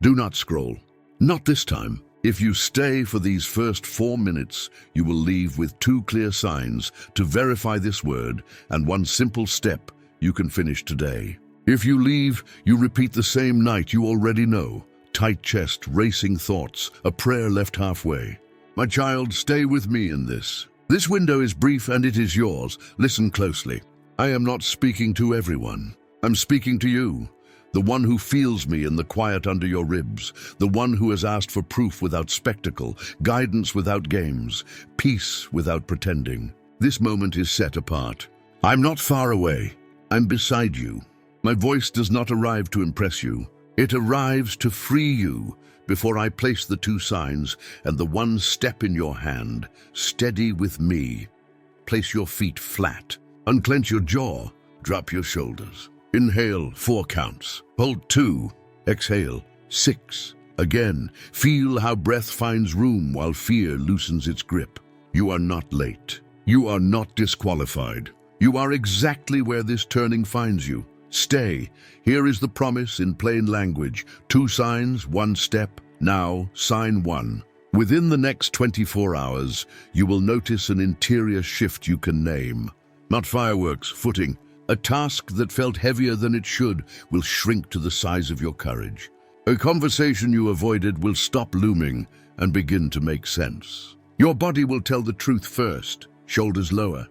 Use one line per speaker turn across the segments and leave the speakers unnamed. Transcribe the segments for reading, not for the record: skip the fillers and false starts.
Do not scroll. Not this time. If you stay for these first 4 minutes, you will leave with 2 clear signs to verify this word and 1 simple step you can finish today. If you leave, you repeat the same night you already know. Tight chest, racing thoughts, a prayer left halfway. My child, stay with me in this. This window is brief and it is yours. Listen closely. I am not speaking to everyone. I'm speaking to you. The one who feels me in the quiet under your ribs, the one who has asked for proof without spectacle, guidance without games, peace without pretending. This moment is set apart. I'm not far away. I'm beside you. My voice does not arrive to impress you. It arrives to free you before I place the 2 signs and the 1 step in your hand. Steady with me. Place your feet flat. Unclench your jaw. Drop your shoulders. Inhale, 4 counts. Hold 2. Exhale, 6. Again, feel how breath finds room while fear loosens its grip. You are not late. You are not disqualified. You are exactly where this turning finds you. Stay. Here is the promise in plain language. 2 signs, 1 step. Now, sign 1. Within the next 24 hours, you will notice an interior shift you can name. Not fireworks, footing. A task that felt heavier than it should will shrink to the size of your courage. A conversation you avoided will stop looming and begin to make sense. Your body will tell the truth first, shoulders lower.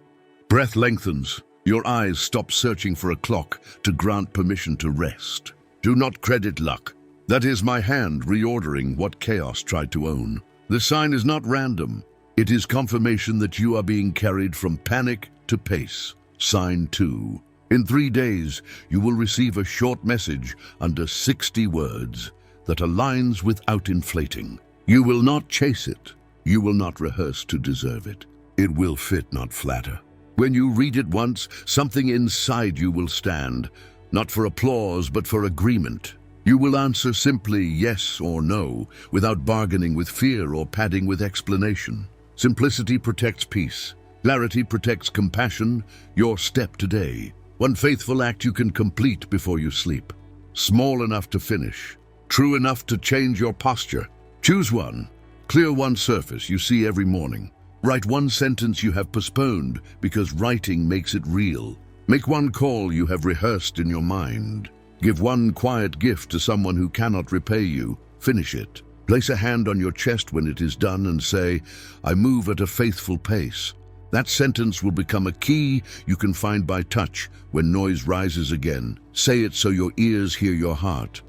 Breath lengthens. Your eyes stop searching for a clock to grant permission to rest. Do not credit luck. That is my hand reordering what chaos tried to own. The sign is not random. It is confirmation that you are being carried from panic to pace. Sign 2. In 3 days, you will receive a short message under 60 words that aligns without inflating. You will not chase it. You will not rehearse to deserve it. It will fit, not flatter. When you read it once, something inside you will stand, not for applause, but for agreement. You will answer simply yes or no, without bargaining with fear or padding with explanation. Simplicity protects peace. Clarity protects compassion. Your step today. 1 faithful act you can complete before you sleep. Small enough to finish. True enough to change your posture. Choose 1. Clear 1 surface you see every morning. Write 1 sentence you have postponed because writing makes it real. Make 1 call you have rehearsed in your mind. Give 1 quiet gift to someone who cannot repay you. Finish it. Place a hand on your chest when it is done and say, I move at a faithful pace. That sentence will become a key you can find by touch when noise rises again. Say it so your ears hear your heart.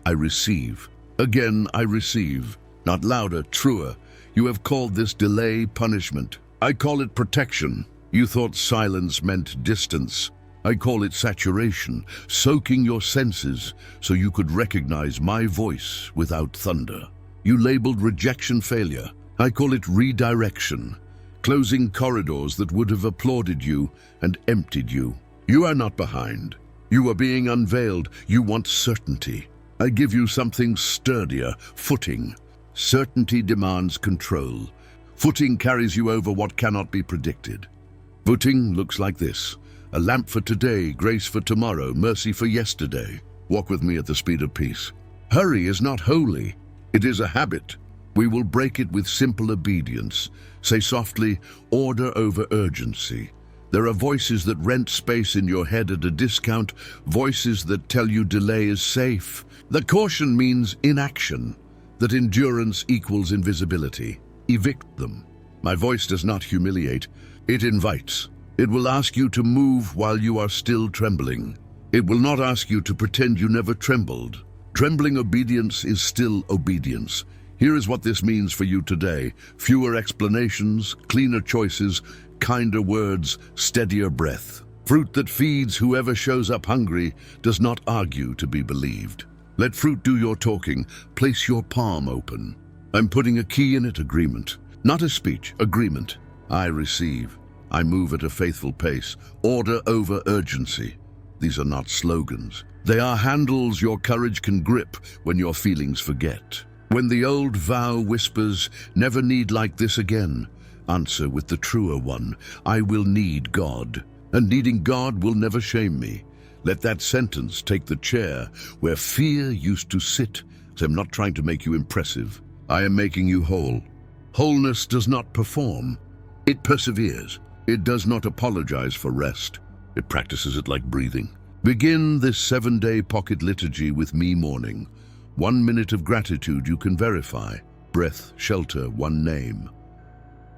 I receive. Again, I receive. Not louder, truer. You have called this delay punishment. I call it protection. You thought silence meant distance. I call it saturation, soaking your senses so you could recognize my voice without thunder. You labeled rejection failure. I call it redirection. Closing corridors that would have applauded you and emptied you. You are not behind. You are being unveiled. You want certainty. I give you something sturdier, footing. Certainty demands control. Footing carries you over what cannot be predicted. Footing looks like this. A lamp for today, grace for tomorrow, mercy for yesterday. Walk with me at the speed of peace. Hurry is not holy. It is a habit. We will break it with simple obedience. Say softly, order over urgency. There are voices that rent space in your head at a discount, voices that tell you delay is safe. The caution means inaction, that endurance equals invisibility. Evict them. My voice does not humiliate, it invites. It will ask you to move while you are still trembling. It will not ask you to pretend you never trembled. Trembling obedience is still obedience. Here is what this means for you today. Fewer explanations, cleaner choices, kinder words, steadier breath. Fruit that feeds whoever shows up hungry does not argue to be believed. Let fruit do your talking. Place your palm open. I'm putting a key in it, agreement. Not a speech, agreement. I receive. I move at a faithful pace. Order over urgency. These are not slogans. They are handles your courage can grip when your feelings forget. When the old vow whispers, never need like this again, answer with the truer one, I will need God, and needing God will never shame me. Let that sentence take the chair where fear used to sit So I'm not trying to make you impressive. I am making you whole. Wholeness does not perform. It perseveres. It does not apologize for rest. It practices it like breathing. Begin this 7-day pocket liturgy with me morning. 1 minute of gratitude you can verify. Breath, shelter, one name.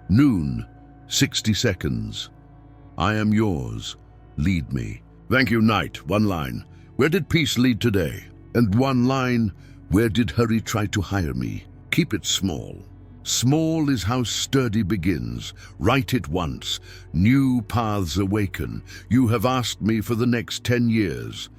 Noon, 60 seconds. I am yours. Lead me. Thank you, night. One line. Where did peace lead today? And one line. Where did hurry try to hire me? Keep it small. Small is how sturdy begins. Write it once. New paths awaken. You have asked me for the next 10 years.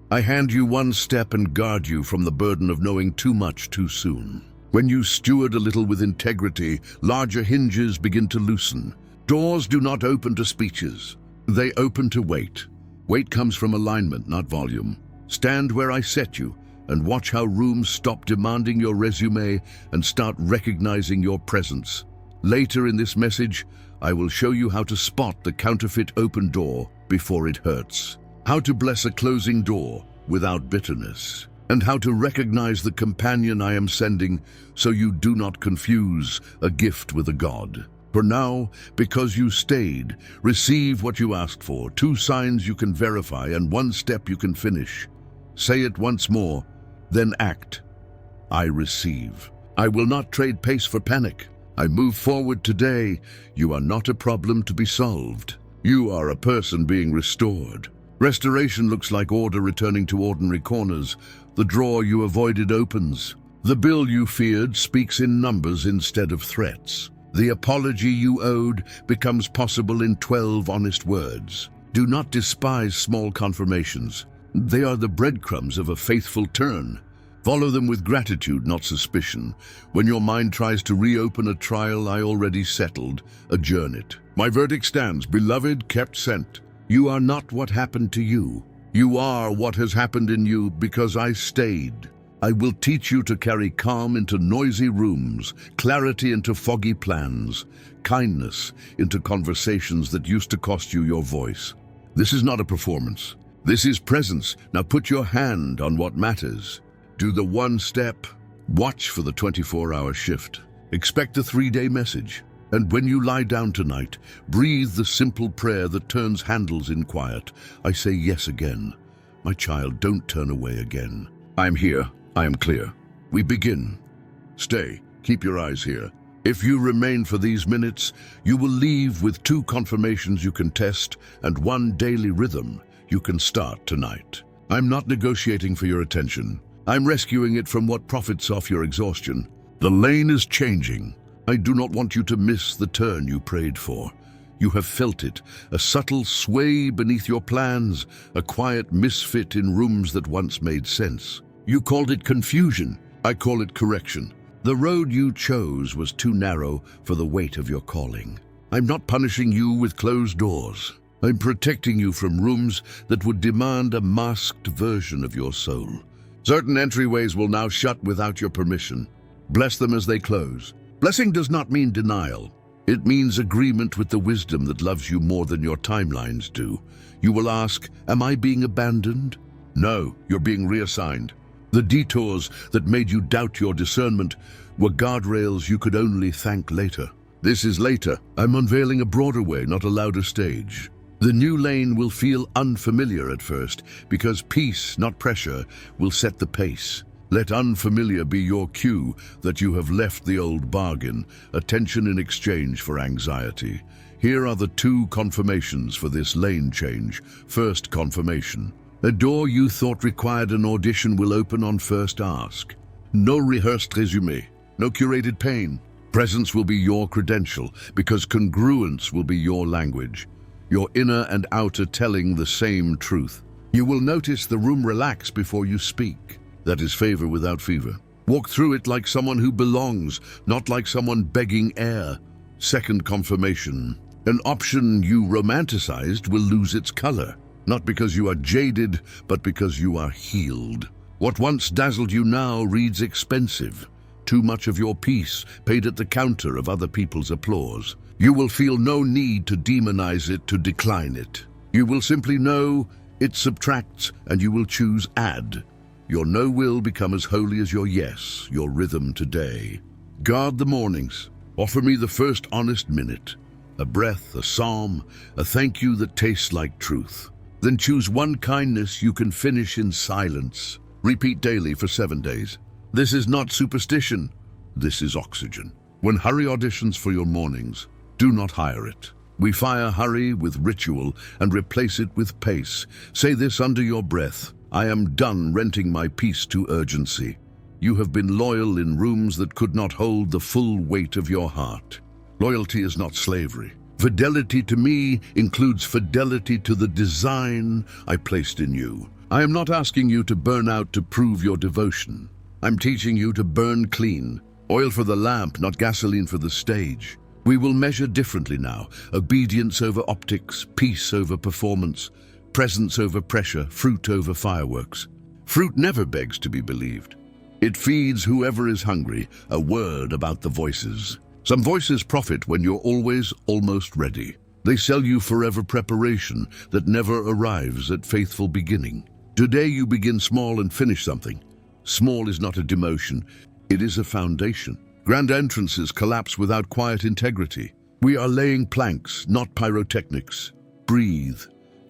I hand you one step and guard you from the burden of knowing too much too soon. When you steward a little with integrity, larger hinges begin to loosen. Doors do not open to speeches. They open to weight. Weight comes from alignment, not volume. Stand where I set you and watch how rooms stop demanding your resume and start recognizing your presence. Later in this message, I will show you how to spot the counterfeit open door before it hurts, how to bless a closing door without bitterness, and how to recognize the companion I am sending so you do not confuse a gift with a god. For now, because you stayed, receive what you asked for, 2 signs you can verify and 1 step you can finish. Say it once more, then act. I receive. I will not trade pace for panic. I move forward today. You are not a problem to be solved. You are a person being restored. Restoration looks like order returning to ordinary corners. The drawer you avoided opens. The bill you feared speaks in numbers instead of threats. The apology you owed becomes possible in 12 honest words. Do not despise small confirmations. They are the breadcrumbs of a faithful turn. Follow them with gratitude, not suspicion. When your mind tries to reopen a trial I already settled, adjourn it. My verdict stands, beloved, kept sent. You are not what happened to you. You are what has happened in you because I stayed. I will teach you to carry calm into noisy rooms, clarity into foggy plans, kindness into conversations that used to cost you your voice. This is not a performance. This is presence. Now put your hand on what matters. Do the 1 step. Watch for the 24-hour shift. Expect the 3-day message. And when you lie down tonight, breathe the simple prayer that turns handles in quiet. I say yes again. My child, don't turn away again. I am here. I am clear. We begin. Stay. Keep your eyes here. If you remain for these minutes, you will leave with 2 confirmations you can test and 1 daily rhythm you can start tonight. I'm not negotiating for your attention. I'm rescuing it from what profits off your exhaustion. The lane is changing. I do not want you to miss the turn you prayed for. You have felt it, a subtle sway beneath your plans, a quiet misfit in rooms that once made sense. You called it confusion. I call it correction. The road you chose was too narrow for the weight of your calling. I'm not punishing you with closed doors. I'm protecting you from rooms that would demand a masked version of your soul. Certain entryways will now shut without your permission. Bless them as they close. Blessing does not mean denial. It means agreement with the wisdom that loves you more than your timelines do. You will ask, am I being abandoned? No, you're being reassigned. The detours that made you doubt your discernment were guardrails you could only thank later. This is later. I'm unveiling a broader way, not a louder stage. The new lane will feel unfamiliar at first because peace, not pressure, will set the pace. Let unfamiliar be your cue that you have left the old bargain, attention in exchange for anxiety. Here are the 2 confirmations for this lane change. First confirmation. A door you thought required an audition will open on first ask. No rehearsed résumé, no curated pain. Presence will be your credential because congruence will be your language. Your inner and outer telling the same truth. You will notice the room relax before you speak. That is favor without fever. Walk through it like someone who belongs, not like someone begging air. Second confirmation. An option you romanticized will lose its color, not because you are jaded, but because you are healed. What once dazzled you now reads expensive. Too much of your peace paid at the counter of other people's applause. You will feel no need to demonize it, to decline it. You will simply know it subtracts and you will choose add. Your no will become as holy as your yes, your rhythm today. Guard the mornings. Offer me the first honest minute. A breath, a psalm, a thank you that tastes like truth. Then choose one kindness you can finish in silence. Repeat daily for 7 days. This is not superstition. This is oxygen. When hurry auditions for your mornings, do not hire it. We fire hurry with ritual and replace it with pace. Say this under your breath. I am done renting my peace to urgency. You have been loyal in rooms that could not hold the full weight of your heart. Loyalty is not slavery. Fidelity to me includes fidelity to the design I placed in you. I am not asking you to burn out to prove your devotion. I'm teaching you to burn clean. Oil for the lamp, not gasoline for the stage. We will measure differently now. Obedience over optics, peace over performance, presence over pressure, fruit over fireworks. Fruit never begs to be believed. It feeds whoever is hungry. A word about the voices. Some voices profit when you're always almost ready. They sell you forever preparation that never arrives at faithful beginning. Today you begin small and finish something. Small is not a demotion, it is a foundation. Grand entrances collapse without quiet integrity. We are laying planks, not pyrotechnics. Breathe.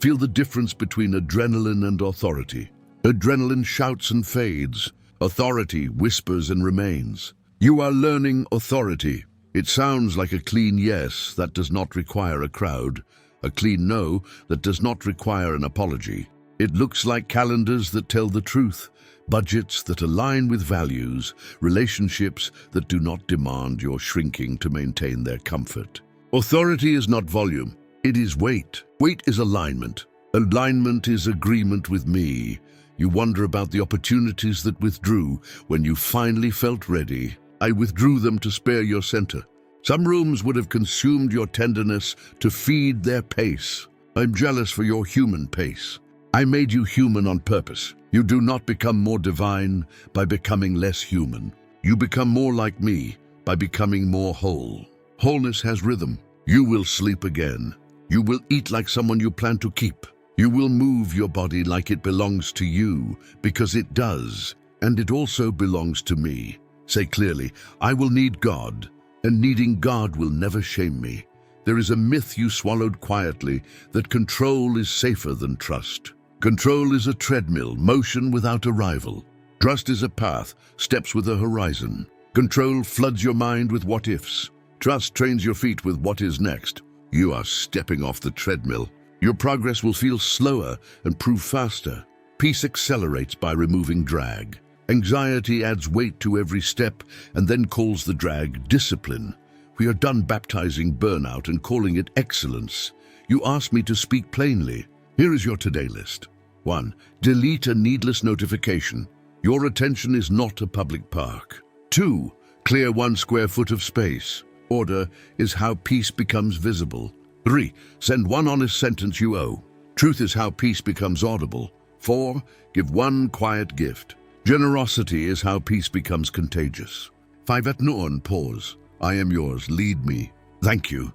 Feel the difference between adrenaline and authority. Adrenaline shouts and fades. Authority whispers and remains. You are learning authority. It sounds like a clean yes that does not require a crowd, a clean no that does not require an apology. It looks like calendars that tell the truth, budgets that align with values, relationships that do not demand your shrinking to maintain their comfort. Authority is not volume, it is weight. Weight is alignment. Alignment is agreement with me. You wonder about the opportunities that withdrew when you finally felt ready. I withdrew them to spare your center. Some rooms would have consumed your tenderness to feed their pace. I'm jealous for your human pace. I made you human on purpose. You do not become more divine by becoming less human. You become more like me by becoming more whole. Wholeness has rhythm. You will sleep again. You will eat like someone you plan to keep. You will move your body like it belongs to you, because it does, and it also belongs to me. Say clearly, I will need God, and needing God will never shame me. There is a myth you swallowed quietly that control is safer than trust. Control is a treadmill, motion without arrival. Trust is a path, steps with a horizon. Control floods your mind with what-ifs. Trust trains your feet with what is next. You are stepping off the treadmill. Your progress will feel slower and prove faster. Peace accelerates by removing drag. Anxiety adds weight to every step and then calls the drag discipline. We are done baptizing burnout and calling it excellence. You asked me to speak plainly. Here is your today list. 1. Delete a needless notification. Your attention is not a public park. 2. Clear 1 square foot of space. Order is how peace becomes visible. 3. Send 1 honest sentence you owe. Truth is how peace becomes audible. 4. Give 1 quiet gift. Generosity is how peace becomes contagious. 5. At noon, pause. I am yours, lead me. Thank you.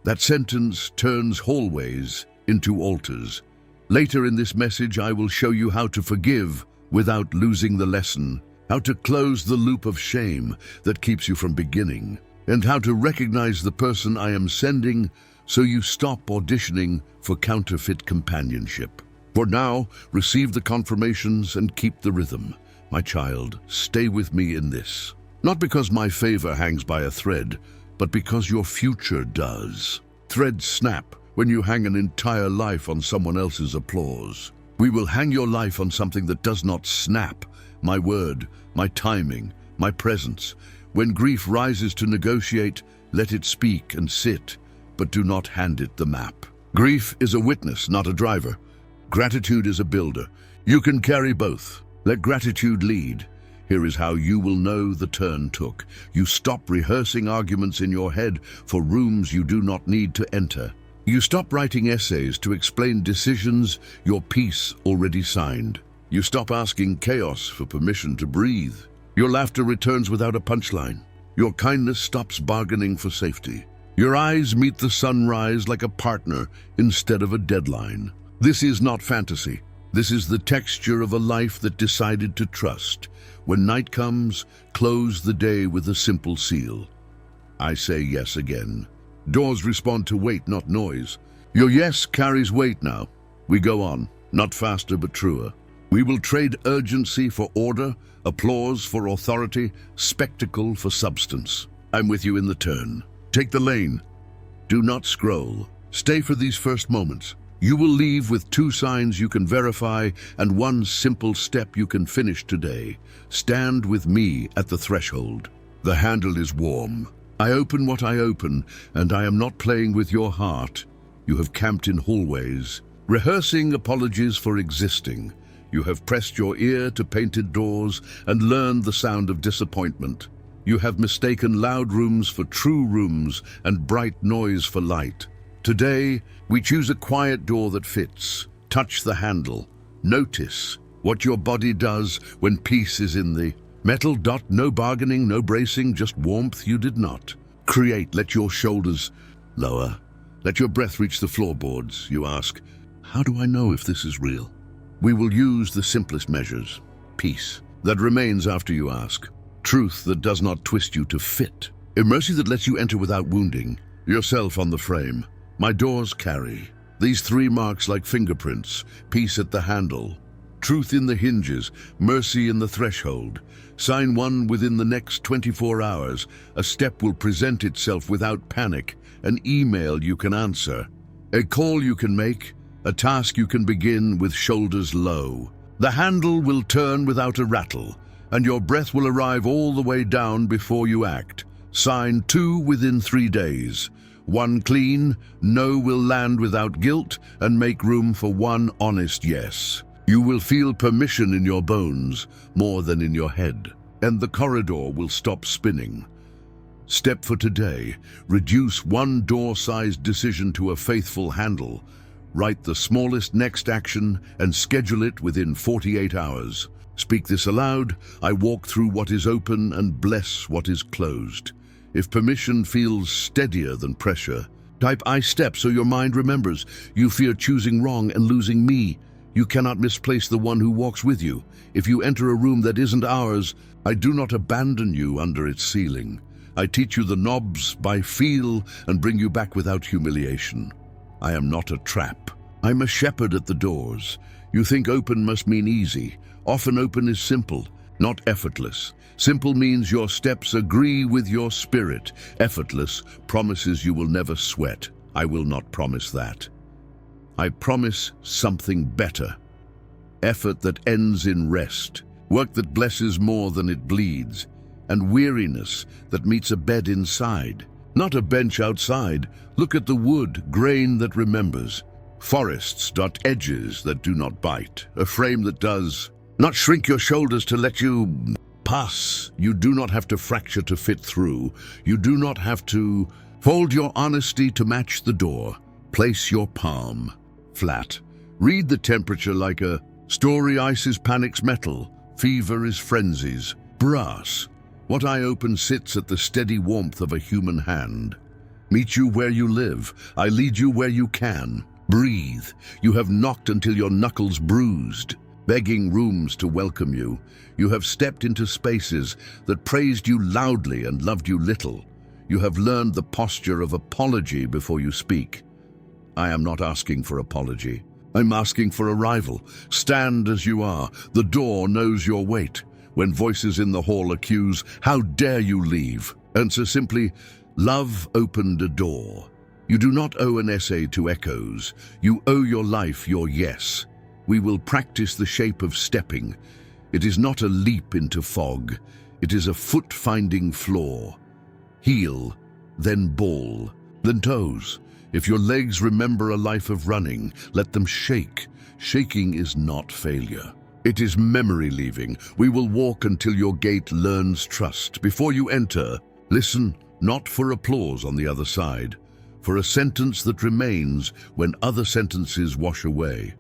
That sentence turns hallways into altars. Later in this message, I will show you how to forgive without losing the lesson, how to close the loop of shame that keeps you from beginning, and how to recognize the person I am sending so you stop auditioning for counterfeit companionship. For now, receive the confirmations and keep the rhythm. My child, stay with me in this. Not because my favor hangs by a thread, but because your future does. Threads snap when you hang an entire life on someone else's applause. We will hang your life on something that does not snap. My word, my timing, my presence. When grief rises to negotiate, let it speak and sit, but do not hand it the map. Grief is a witness, not a driver. Gratitude is a builder. You can carry both. Let gratitude lead. Here is how you will know the turn took. You stop rehearsing arguments in your head for rooms you do not need to enter. You stop writing essays to explain decisions your peace already signed. You stop asking chaos for permission to breathe. Your laughter returns without a punchline. Your kindness stops bargaining for safety. Your eyes meet the sunrise like a partner instead of a deadline. This is not fantasy. This is the texture of a life that decided to trust. When night comes, close the day with a simple seal. I say yes again. Doors respond to weight, not noise. Your yes carries weight now. We go on, not faster but truer. We will trade urgency for order, applause for authority, spectacle for substance. I'm with you in the turn. Take the lane. Do not scroll. Stay for these first moments. You will leave with 2 signs you can verify and 1 simple step you can finish today. Stand with me at the threshold. The handle is warm. I open what I open, and I am not playing with your heart. You have camped in hallways, rehearsing apologies for existing. You have pressed your ear to painted doors and learned the sound of disappointment. You have mistaken loud rooms for true rooms and bright noise for light. Today, we choose a quiet door that fits. Touch the handle. Notice what your body does when peace is in the metal. No bargaining, no bracing, just warmth you did not create. Let your shoulders lower. Let your breath reach the floorboards. You ask, how do I know if this is real? We will use the simplest measures. Peace that remains after you ask. Truth that does not twist you to fit. A mercy that lets you enter without wounding yourself on the frame. My doors carry these 3 marks like fingerprints. Peace at the handle, truth in the hinges, mercy in the threshold. Sign 1 within the next 24 hours. A step will present itself without panic. An email you can answer. A call you can make. A task you can begin with shoulders low. The handle will turn without a rattle, and your breath will arrive all the way down before you act. Sign 2 within 3 days. 1 clean, no will land without guilt and make room for 1 honest yes. You will feel permission in your bones more than in your head, and the corridor will stop spinning. Step for today. Reduce 1 door-sized decision to a faithful handle. Write the smallest next action and schedule it within 48 hours. Speak this aloud. I walk through what is open and bless what is closed. If permission feels steadier than pressure, type I step so your mind remembers. You fear choosing wrong and losing me. You cannot misplace the one who walks with you. If you enter a room that isn't ours, I do not abandon you under its ceiling. I teach you the knobs by feel and bring you back without humiliation. I am not a trap. I'm a shepherd at the doors. You think open must mean easy. Often open is simple, not effortless. Simple means your steps agree with your spirit. Effortless promises you will never sweat. I will not promise that. I promise something better. Effort that ends in rest. Work that blesses more than it bleeds. And weariness that meets a bed inside. Not a bench outside. Look at the wood, grain that remembers. Forests, edges that do not bite. A frame that does not shrink your shoulders to let you pass. You do not have to fracture to fit through. You do not have to fold your honesty to match the door. Place your palm flat. Read the temperature like a story. Ice is panic's metal. Fever is frenzy's brass. What I open sits at the steady warmth of a human hand. Meet you where you live. I lead you where you can. Breathe. You have knocked until your knuckles bruised, begging rooms to welcome you. You have stepped into spaces that praised you loudly and loved you little. You have learned the posture of apology before you speak. I am not asking for apology. I'm asking for arrival. Stand as you are. The door knows your weight. When voices in the hall accuse, how dare you leave? Answer simply, love opened a door. You do not owe an essay to echoes. You owe your life your yes. We will practice the shape of stepping. It is not a leap into fog. It is a foot-finding floor. Heel, then ball, then toes. If your legs remember a life of running, let them shake. Shaking is not failure. It is memory leaving. We will walk until your gate learns trust. Before you enter, listen, not for applause on the other side, for a sentence that remains when other sentences wash away.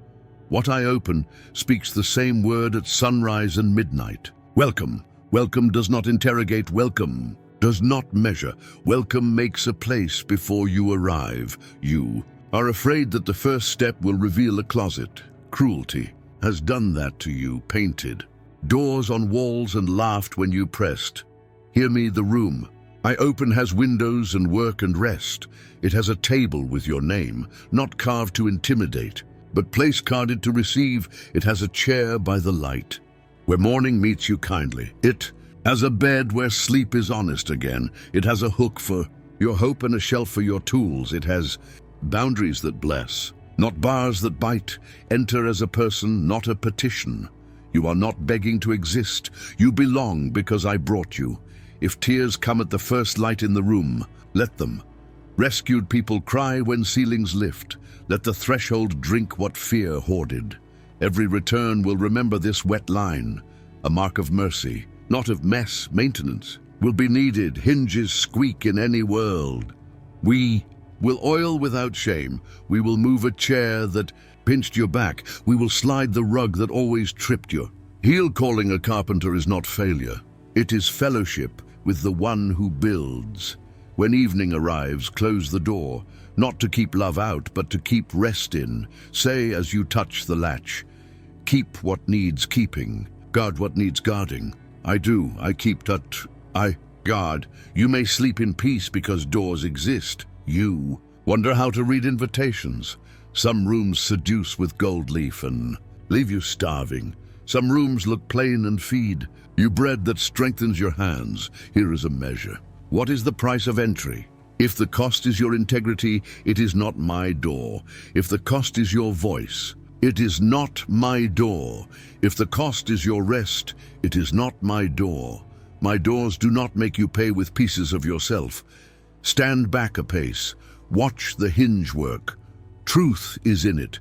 What I open speaks the same word at sunrise and midnight. Welcome. Welcome does not interrogate. Welcome does not measure. Welcome makes a place before you arrive. You are afraid that the first step will reveal a closet, cruelty, has done that to you, painted doors on walls and laughed when you pressed. Hear me, the room I open has windows and work and rest. It has a table with your name, not carved to intimidate, but place carded to receive. It has a chair by the light, where morning meets you kindly. It has a bed where sleep is honest again. It has a hook for your hope and a shelf for your tools. It has boundaries that bless, not bars that bite. Enter as a person, not a petition. You are not begging to exist. You belong because I brought you. If tears come at the first light in the room, let them. Rescued people cry when ceilings lift. Let the threshold drink what fear hoarded. Every return will remember this wet line, a mark of mercy, not of mess. Maintenance will be needed. Hinges squeak in any world. We will oil without shame. We will move a chair that pinched your back. We will slide the rug that always tripped you. Heel calling a carpenter is not failure. It is fellowship with the one who builds. When evening arrives, close the door, not to keep love out, but to keep rest in. Say as you touch the latch, keep what needs keeping, guard what needs guarding. I do, I keep I guard. You may sleep in peace because doors exist. You wonder how to read invitations. Some rooms seduce with gold leaf and leave you starving. Some rooms look plain and feed you bread that strengthens your hands. Here is a measure. What is the price of entry? If the cost is your integrity, it is not my door. If the cost is your voice, it is not my door. If the cost is your rest, it is not my door. My doors do not make you pay with pieces of yourself. Stand back a pace. Watch the hinge work. Truth is in it.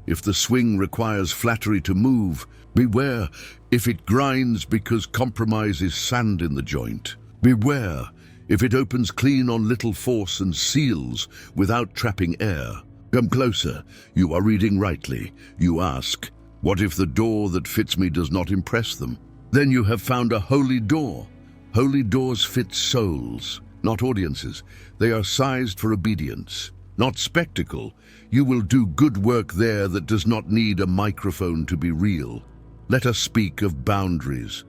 If the swing requires flattery to move, beware. If it grinds because compromise is sand in the joint, beware. If it opens clean on little force and seals without trapping air, come closer. You are reading rightly. You ask, what if the door that fits me does not impress them? Then you have found a holy door. Holy doors fit souls, not audiences. They are sized for obedience, not spectacle. You will do good work there that does not need a microphone to be real. Let us speak of boundaries.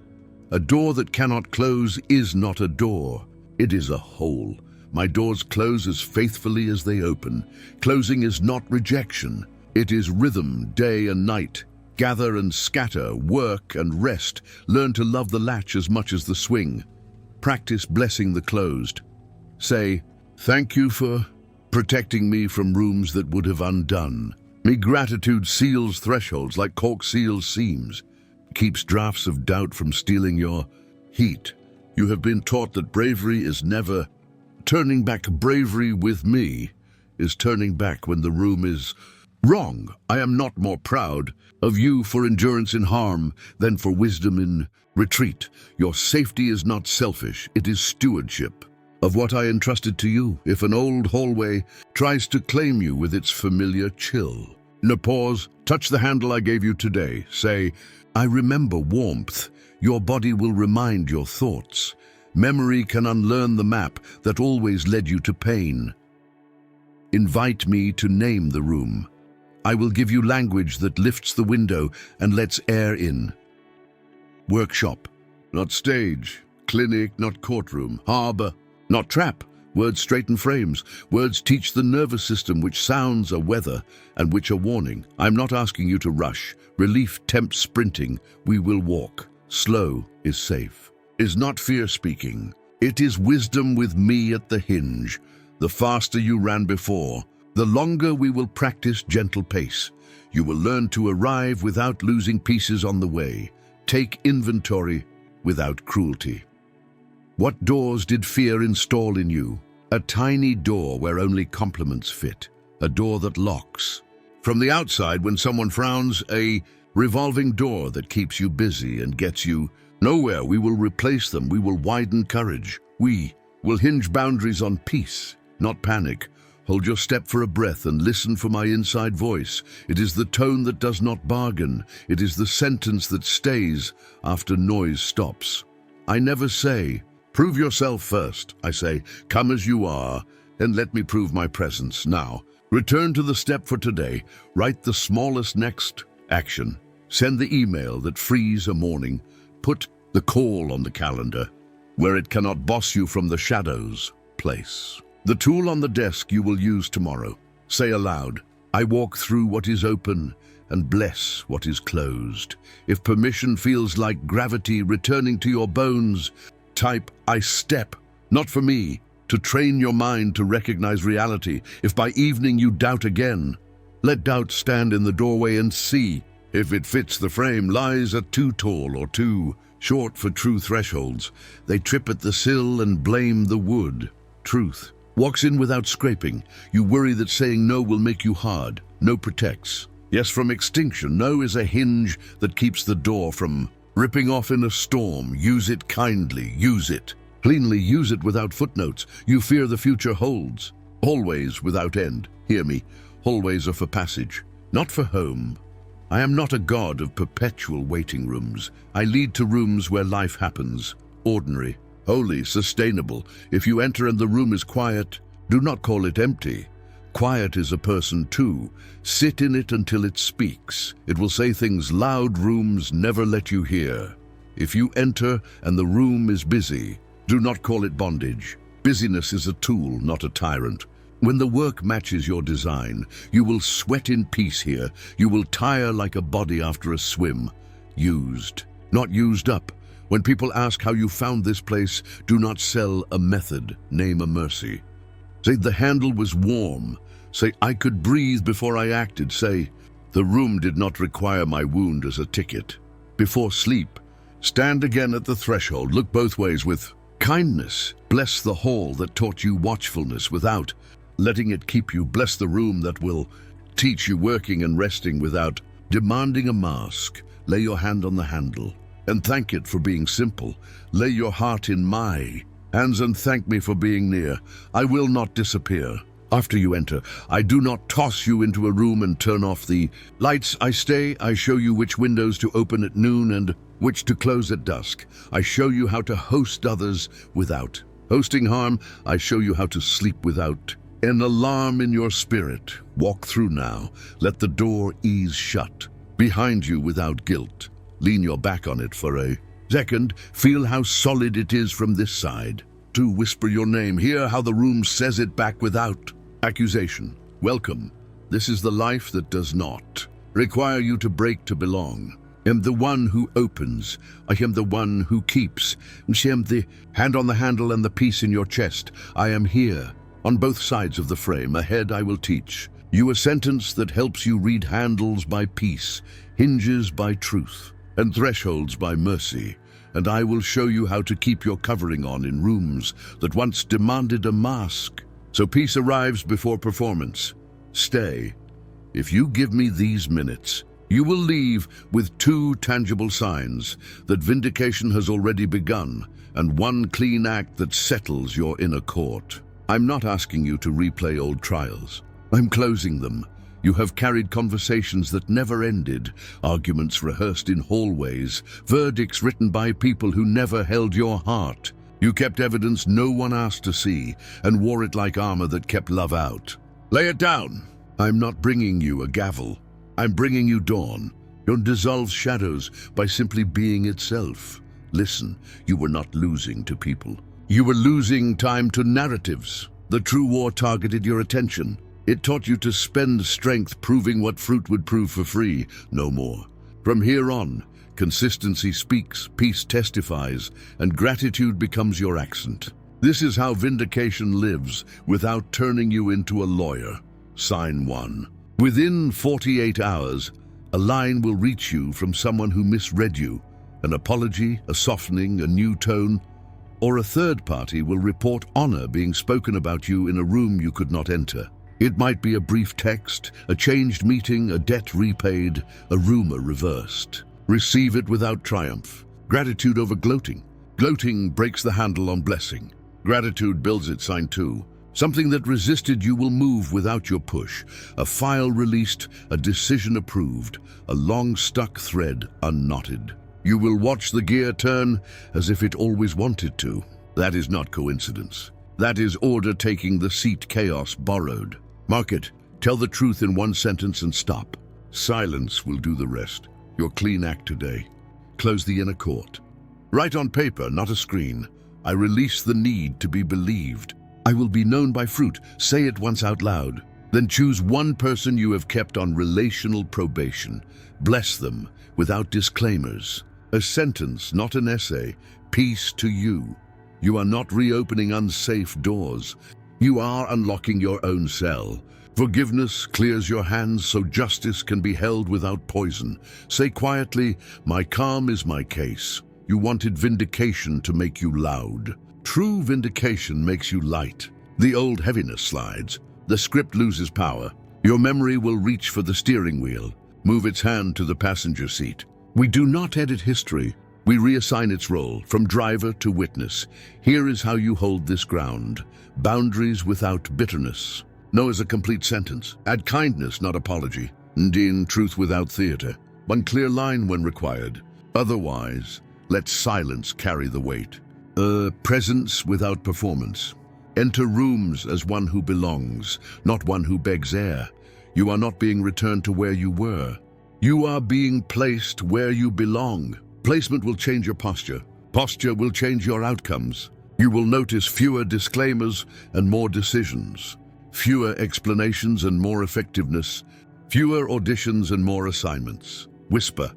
A door that cannot close is not a door. It is a hole. My doors close as faithfully as they open. Closing is not rejection. It is rhythm, day and night. Gather and scatter, work and rest. Learn to love the latch as much as the swing. Practice blessing the closed. Say, thank you for protecting me from rooms that would have undone me. Gratitude seals thresholds like cork seals seams. Keeps drafts of doubt from stealing your heat. You have been taught that bravery is never turning back. Bravery with me is turning back when the room is wrong. I am not more proud of you for endurance in harm than for wisdom in retreat. Your safety is not selfish, it is stewardship of what I entrusted to you. If an old hallway tries to claim you with its familiar chill, no pause, touch the handle I gave you today. Say, I remember warmth. Your body will remind your thoughts. Memory can unlearn the map that always led you to pain. Invite me to name the room. I will give you language that lifts the window and lets air in. Workshop, not stage. Clinic, not courtroom. Harbor, not trap. Words straighten frames. Words teach the nervous system which sounds are weather and which are warning. I'm not asking you to rush. Relief tempts sprinting. We will walk. Slow is safe. Is not fear speaking. It is wisdom with me at the hinge. The faster you ran before, the longer we will practice gentle pace. You will learn to arrive without losing pieces on the way. Take inventory without cruelty. What doors did fear install in you? A tiny door where only compliments fit. A door that locks. From the outside, when someone frowns, a revolving door that keeps you busy and gets you nowhere. We will replace them. We will widen courage. We will hinge boundaries on peace, not panic. Hold your step for a breath and listen for my inside voice. It is the tone that does not bargain. It is the sentence that stays after noise stops. I never say, prove yourself first. I say, come as you are, and let me prove my presence. Now, return to the step for today. Write the smallest next action. Send the email that frees a morning. Put the call on the calendar, where it cannot boss you from the shadows. Place the tool on the desk you will use tomorrow. Say aloud, I walk through what is open and bless what is closed. If permission feels like gravity returning to your bones, type, I step, not for me, to train your mind to recognize reality. If by evening you doubt again, let doubt stand in the doorway and see if it fits the frame. Lies are too tall or too short for true thresholds. They trip at the sill and blame the wood. Truth walks in without scraping. You worry that saying no will make you hard. No protects. Yes, from extinction. No is a hinge that keeps the door from ripping off in a storm. Use it kindly. Use it cleanly. Use it without footnotes. You fear the future holds. Always without end. Hear me. Always are for passage, not for home. I am not a god of perpetual waiting rooms. I lead to rooms where life happens. Ordinary, holy, sustainable. If you enter and the room is quiet, do not call it empty. Quiet is a person too. Sit in it until it speaks. It will say things loud rooms never let you hear. If you enter and the room is busy, do not call it bondage. Busyness is a tool, not a tyrant. When the work matches your design, you will sweat in peace here. You will tire like a body after a swim. Used, not used up. When people ask how you found this place, do not sell a method, name a mercy. Say, the handle was warm. Say, I could breathe before I acted. Say, the room did not require my wound as a ticket. Before sleep, stand again at the threshold. Look both ways with kindness. Bless the hall that taught you watchfulness without letting it keep you. Bless the room that will teach you working and resting without demanding a mask. Lay your hand on the handle and thank it for being simple. Lay your heart in my hands and thank me for being near. I will not disappear. After you enter, I do not toss you into a room and turn off the lights. I stay. I show you which windows to open at noon and which to close at dusk. I show you how to host others without hosting harm. I show you how to sleep without an alarm in your spirit. Walk through now. Let the door ease shut behind you without guilt. Lean your back on it for a second. Feel how solid it is from this side. To whisper your name. Hear how the room says it back without accusation. Welcome. This is the life that does not require you to break to belong. I am the one who opens. I am the one who keeps. I am the hand on the handle and the peace in your chest. I am here. On both sides of the frame, ahead I will teach you a sentence that helps you read handles by peace, hinges by truth, and thresholds by mercy. And I will show you how to keep your covering on in rooms that once demanded a mask. So peace arrives before performance. Stay. If you give me these minutes, you will leave with 2 tangible signs that vindication has already begun and 1 clean act that settles your inner court. I'm not asking you to replay old trials. I'm closing them. You have carried conversations that never ended, arguments rehearsed in hallways, verdicts written by people who never held your heart. You kept evidence no one asked to see and wore it like armor that kept love out. Lay it down. I'm not bringing you a gavel. I'm bringing you dawn. Your dissolves shadows by simply being itself. Listen, you were not losing to people. You were losing time to narratives. The true war targeted your attention. It taught you to spend strength proving what fruit would prove for free, no more. From here on, consistency speaks, peace testifies, and gratitude becomes your accent. This is how vindication lives without turning you into a lawyer. Sign 1. Within 48 hours, a line will reach you from someone who misread you. An apology, a softening, a new tone, or a third party will report honor being spoken about you in a room you could not enter. It might be a brief text, a changed meeting, a debt repaid, a rumor reversed. Receive it without triumph. Gratitude over gloating. Gloating breaks the handle on blessing. Gratitude builds it. Sign 2. Something that resisted you will move without your push. A file released, a decision approved, a long-stuck thread unknotted. You will watch the gear turn as if it always wanted to. That is not coincidence. That is order taking the seat chaos borrowed. Mark it. Tell the truth in 1 sentence and stop. Silence will do the rest. your clean act today. Close the inner court. Write on paper, not a screen. I release the need to be believed. I will be known by fruit. Say it once out loud. Then choose one person you have kept on relational probation. Bless them without disclaimers. A sentence, not an essay. Peace to you. You are not reopening unsafe doors. You are unlocking your own cell. Forgiveness clears your hands so justice can be held without poison. Say quietly, my calm is my case. You wanted vindication to make you loud. True vindication makes you light. The old heaviness slides. The script loses power. Your memory will reach for the steering wheel, move its hand to the passenger seat. We do not edit history. We reassign its role from driver to witness. Here is how you hold this ground. Boundaries without bitterness. No is a complete sentence. Add kindness, not apology. Ndin, truth without theater. One clear line when required. Otherwise, let silence carry the weight. Presence without performance. Enter rooms as one who belongs, not one who begs air. You are not being returned to where you were. You are being placed where you belong. Placement will change your posture. Posture will change your outcomes. You will notice fewer disclaimers and more decisions. Fewer explanations and more effectiveness. Fewer auditions and more assignments. Whisper,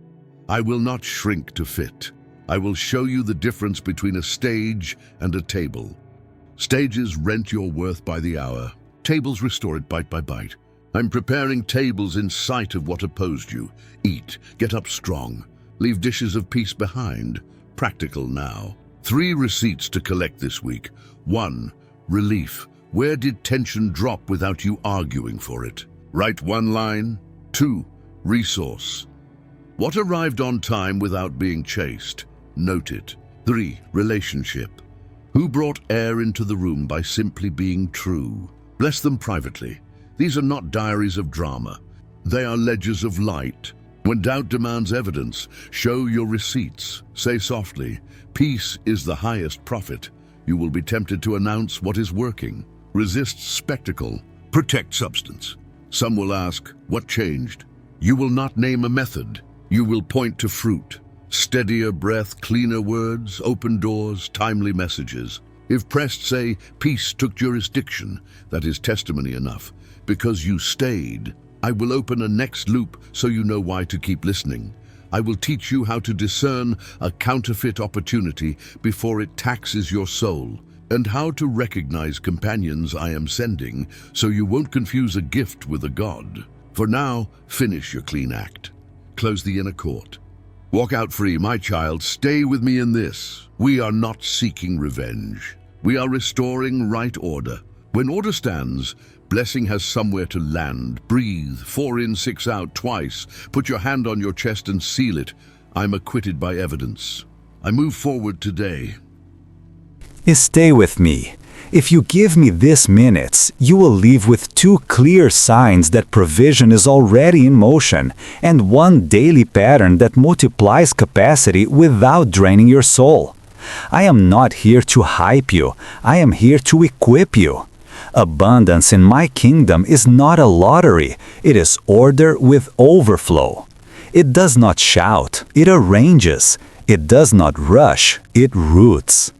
I will not shrink to fit. I will show you the difference between a stage and a table. Stages rent your worth by the hour. Tables restore it bite by bite. I'm preparing tables in sight of what opposed you. Eat, get up strong. Leave dishes of peace behind. Practical now. 3 receipts to collect this week. 1. Relief. Where did tension drop without you arguing for it? Write 1 line. 2. Resource. What arrived on time without being chased? Note it. 3. Relationship. Who brought air into the room by simply being true? Bless them privately. These are not diaries of drama. They are ledgers of light. When doubt demands evidence, show your receipts. Say softly, peace is the highest profit. You will be tempted to announce what is working. Resist spectacle. Protect substance. Some will ask, what changed? You will not name a method. You will point to fruit. Steadier breath, cleaner words, open doors, timely messages. If pressed, say, peace took jurisdiction. That is testimony enough. Because you stayed, I will open a next loop so you know why to keep listening. I will teach you how to discern a counterfeit opportunity before it taxes your soul, and how to recognize companions I am sending so you won't confuse a gift with a god. For now, finish your clean act. Close the inner court. Walk out free, my child. Stay with me in this. We are not seeking revenge. We are restoring right order. When order stands, blessing has somewhere to land. Breathe, 4 in, 6 out, twice. Put your hand on your chest and seal it. I'm acquitted by evidence. I move forward today.
Stay with me. If you give me these minutes, you will leave with 2 clear signs that provision is already in motion, and 1 daily pattern that multiplies capacity without draining your soul. I am not here to hype you. I am here to equip you. Abundance in my kingdom is not a lottery. It is order with overflow. It does not shout. It arranges. It does not rush. It roots.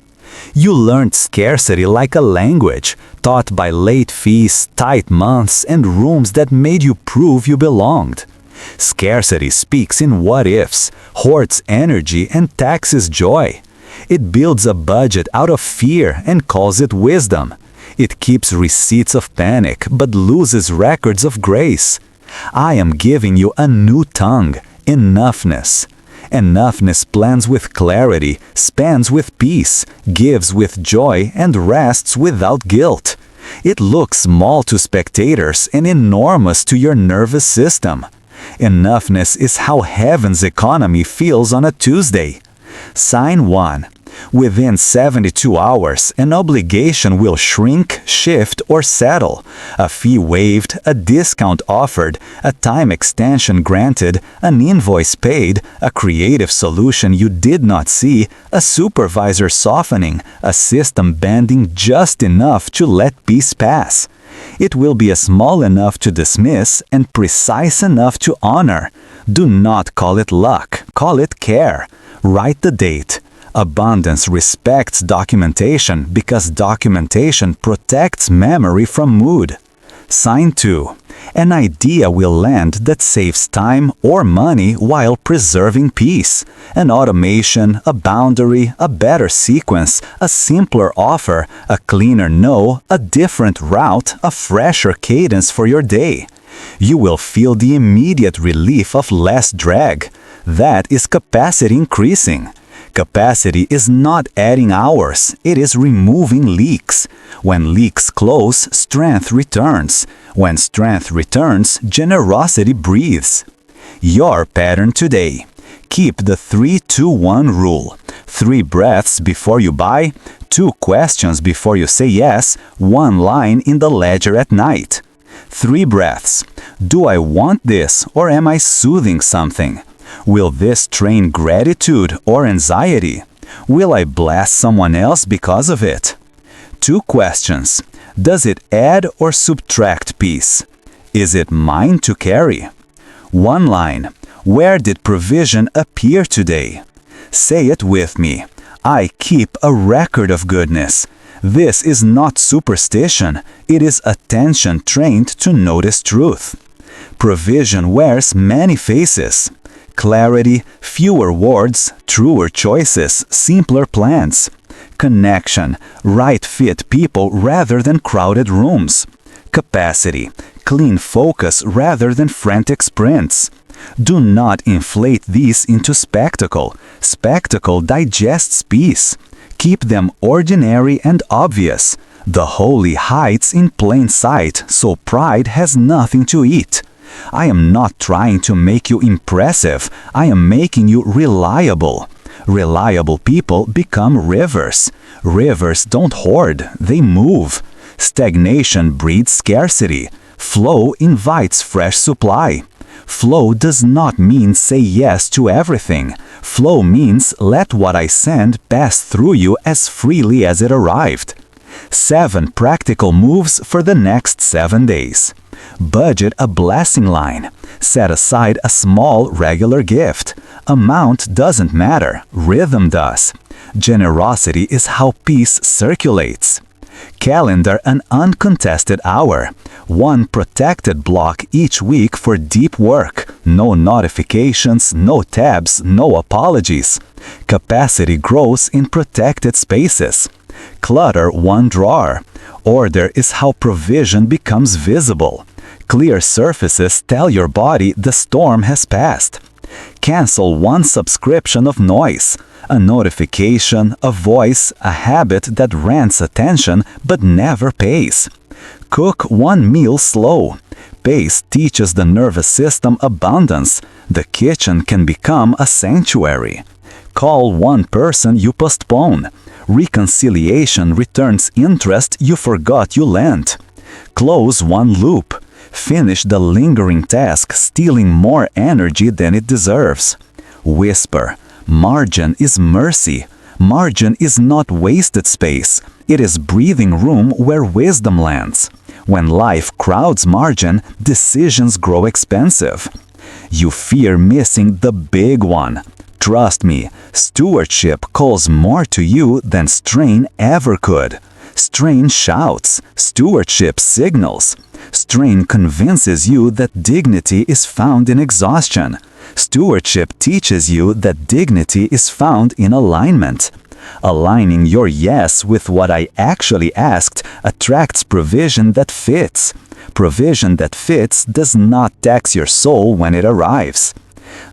You learned scarcity like a language, taught by late fees, tight months, and rooms that made you prove you belonged. Scarcity speaks in what-ifs, hoards energy, and taxes joy. It builds a budget out of fear and calls it wisdom. It keeps receipts of panic, but loses records of grace. I am giving you a new tongue, enoughness. Enoughness plans with clarity, spans with peace, gives with joy, and rests without guilt. It looks small to spectators and enormous to your nervous system. Enoughness is how heaven's economy feels on a Tuesday. Sign 1. Within 72 hours, an obligation will shrink, shift, or settle. A fee waived, a discount offered, a time extension granted, an invoice paid, a creative solution you did not see, a supervisor softening, a system bending just enough to let peace pass. It will be small enough to dismiss and precise enough to honor. Do not call it luck, call it care. Write the date. Abundance respects documentation because documentation protects memory from mood. Sign 2. An idea will land that saves time or money while preserving peace. An automation, a boundary, a better sequence, a simpler offer, a cleaner no, a different route, a fresher cadence for your day. You will feel the immediate relief of less drag. That is capacity increasing. Capacity is not adding hours, it is removing leaks. When leaks close, strength returns. When strength returns, generosity breathes. Your pattern today. Keep the 3-2-1 rule. 3 breaths before you buy, 2 questions before you say yes, 1 line in the ledger at night. 3 breaths. Do I want this or am I soothing something? Will this train gratitude or anxiety? Will I bless someone else because of it? 2 questions. Does it add or subtract peace? Is it mine to carry? 1 line. Where did provision appear today? Say it with me. I keep a record of goodness. This is not superstition, it is attention trained to notice truth. Provision wears many faces. Clarity, fewer words, truer choices, simpler plans. Connection, right fit people rather than crowded rooms. Capacity, clean focus rather than frantic sprints. Do not inflate these into spectacle. Spectacle digests peace. Keep them ordinary and obvious. The holy hides in plain sight, so pride has nothing to eat. I am not trying to make you impressive, I am making you reliable. Reliable people become rivers. Rivers don't hoard, they move. Stagnation breeds scarcity. Flow invites fresh supply. Flow does not mean say yes to everything. Flow means let what I send pass through you as freely as it arrived. 7 practical moves for the next 7 days. Budget a blessing line. Set aside a small regular gift. Amount doesn't matter, rhythm does. Generosity is how peace circulates. Calendar an uncontested hour. 1 protected block each week for deep work. No notifications, no tabs, no apologies. Capacity grows in protected spaces. Clutter 1 drawer. Order is how provision becomes visible. Clear surfaces tell your body the storm has passed. Cancel 1 subscription of noise. A notification, a voice, a habit that rents attention but never pays. Cook 1 meal slow. Pace teaches the nervous system abundance. The kitchen can become a sanctuary. Call 1 person you postpone. Reconciliation returns interest you forgot you lent. Close 1 loop. Finish the lingering task stealing more energy than it deserves. Whisper. Margin is mercy. Margin is not wasted space. It is breathing room where wisdom lands. When life crowds margin, decisions grow expensive. You fear missing the big one. Trust me, stewardship calls more to you than strain ever could. Strain shouts, stewardship signals. Strain convinces you that dignity is found in exhaustion. Stewardship teaches you that dignity is found in alignment. Aligning your yes with what I actually asked attracts provision that fits. Provision that fits does not tax your soul when it arrives.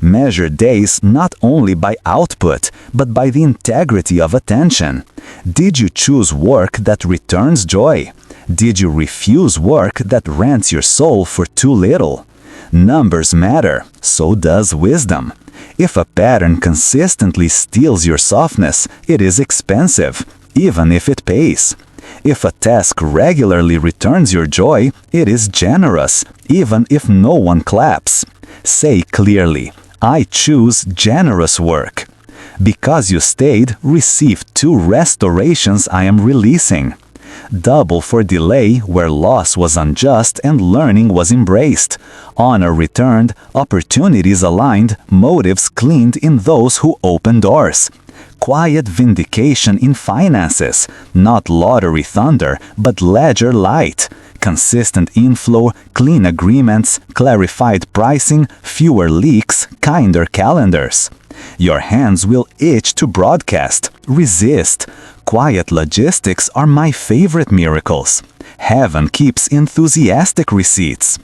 Measure days not only by output, but by the integrity of attention. Did you choose work that returns joy? Did you refuse work that rents your soul for too little? Numbers matter, so does wisdom. If a pattern consistently steals your softness, it is expensive, even if it pays. If a task regularly returns your joy, it is generous, even if no one claps. Say clearly, I choose generous work. Because you stayed, receive 2 restorations I am releasing. Double for delay where loss was unjust and learning was embraced. Honor returned, opportunities aligned, motives cleaned in those who open doors. Quiet vindication in finances, not lottery thunder, but ledger light. Consistent inflow, clean agreements, clarified pricing, fewer leaks, kinder calendars. Your hands will itch to broadcast. Resist. Quiet logistics are my favorite miracles. Heaven keeps enthusiastic receipts.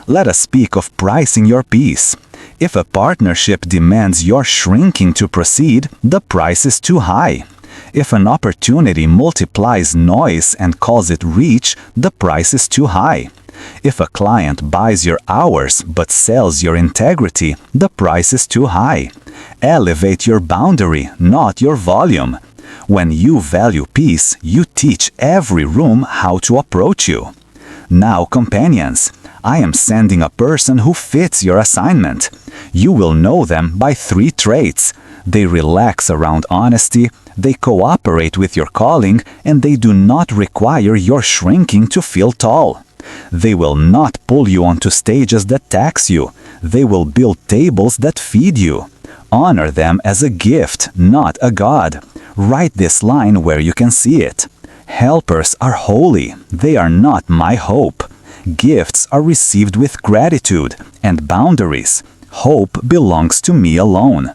Let us speak of pricing your peace. If a partnership demands your shrinking to proceed, the price is too high. If an opportunity multiplies noise and calls it reach, the price is too high. If a client buys your hours but sells your integrity, the price is too high. Elevate your boundary, not your volume. When you value peace, you teach every room how to approach you. Now, companions, I am sending a person who fits your assignment. You will know them by 3 traits. They relax around honesty, they cooperate with your calling, and they do not require your shrinking to feel tall. They will not pull you onto stages that tax you. They will build tables that feed you. Honor them as a gift, not a god. Write this line where you can see it. Helpers are holy. They are not my hope. Gifts are received with gratitude and boundaries. Hope belongs to me alone.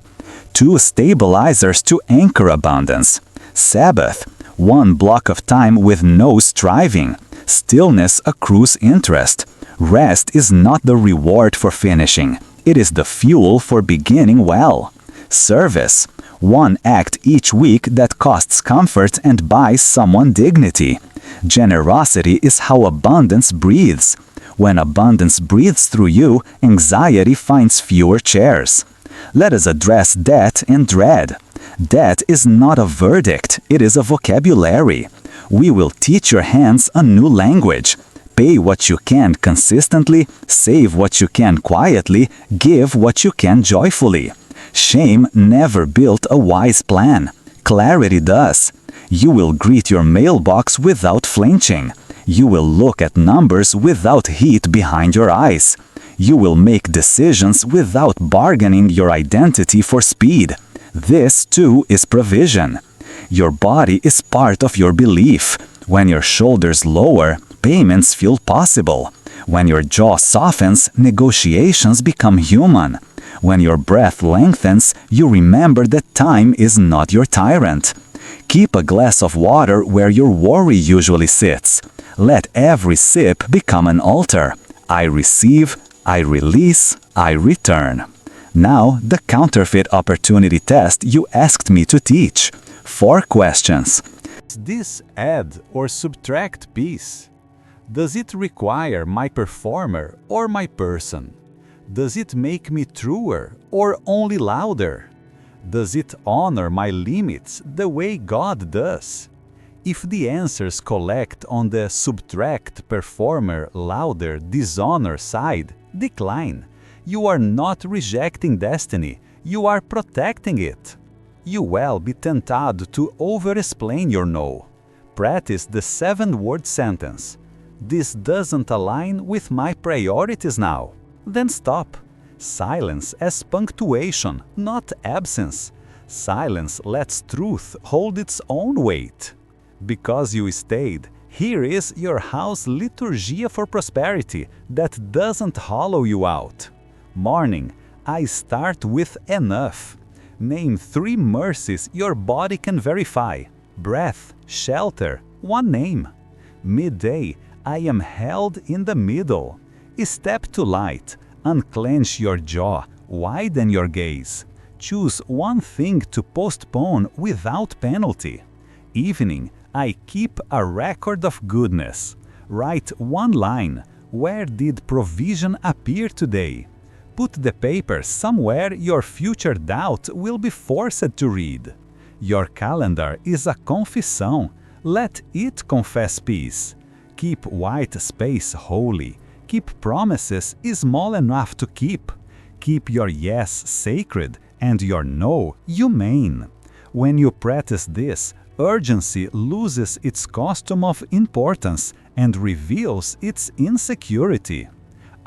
2 stabilizers to anchor abundance. Sabbath, 1 block of time with no striving. Stillness accrues interest. Rest is not the reward for finishing. It is the fuel for beginning well. Service, 1 act each week that costs comfort and buys someone dignity. Generosity is how abundance breathes. When abundance breathes through you, anxiety finds fewer chairs. Let us address debt and dread. Debt is not a verdict, it is a vocabulary. We will teach your hands a new language. Pay what you can consistently, save what you can quietly, give what you can joyfully. Shame never built a wise plan. Clarity does. You will greet your mailbox without flinching. You will look at numbers without heat behind your eyes. You will make decisions without bargaining your identity for speed. This, too, is provision. Your body is part of your belief. When your shoulders lower, payments feel possible. When your jaw softens, negotiations become human. When your breath lengthens, you remember that time is not your tyrant. Keep a glass of water where your worry usually sits. Let every sip become an altar. I receive, I release, I return. Now, the counterfeit opportunity test you asked me to teach. 4 questions. Does this add or subtract peace? Does it require my performer or my person? Does it make me truer or only louder? Does it honor my limits the way God does? If the answers collect on the subtract, performer, louder, dishonor side, decline. You are not rejecting destiny, you are protecting it. You will be tempted to over-explain your no. Practice the 7-word sentence. This doesn't align with my priorities now. Then stop. Silence as punctuation, not absence. Silence lets truth hold its own weight. Because you stayed, here is your house liturgia for prosperity that doesn't hollow you out. Morning, I start with enough. Name 3 mercies your body can verify. Breath, shelter, 1 name. Midday, I am held in the middle. Step to light. Unclench your jaw, widen your gaze. Choose 1 thing to postpone without penalty. Evening, I keep a record of goodness. Write 1 line. Where did provision appear today? Put the paper somewhere your future doubt will be forced to read. Your calendar is a confissão. Let it confess peace. Keep white space holy. Keep promises small enough to keep. Keep your yes sacred and your no humane. When you practice this, Urgency loses its costume of importance and reveals its insecurity.